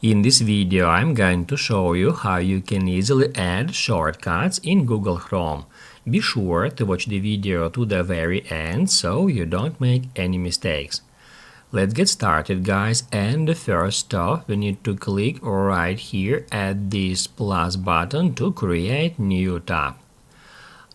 In this video, I'm going to show you how you can easily add shortcuts in Google Chrome. Be sure to watch the video to the very end so you don't make any mistakes. Let's get started, guys, and the first step, we need to click right here at this plus button to create new tab.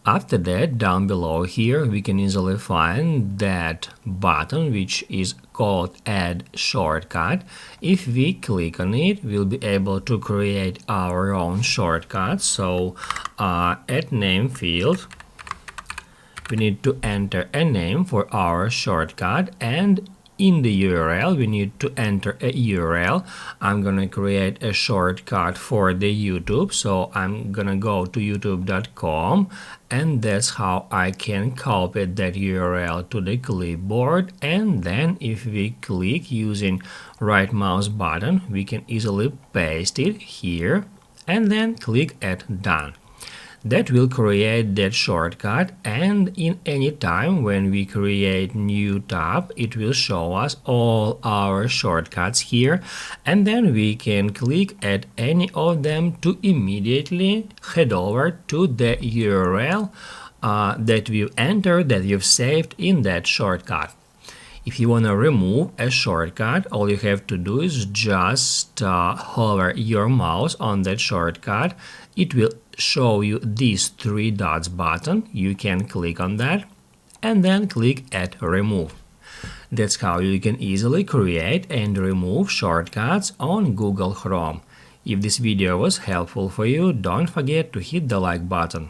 After that, down below here, we can easily find that button which is called Add Shortcut. If we click on it, we'll be able to create our own shortcut. So at name field, we need to enter a name for our shortcut, and in the URL, we need to enter a URL. I'm gonna create a shortcut for the YouTube, so I'm gonna go to youtube.com, and that's how I can copy that URL to the clipboard. And then if we click using right mouse button, we can easily paste it here and then click at done. That will create that shortcut, and in any time when we create new tab, it will show us all our shortcuts here, and then we can click at any of them to immediately head over to the URL that we've entered, that you've saved in that shortcut. If you want to remove a shortcut, all you have to do is just hover your mouse on that shortcut. It will show you these three dots button. You can click on that and then click at remove. That's how you can easily create and remove shortcuts on Google Chrome. If this video was helpful for you, don't forget to hit the like button.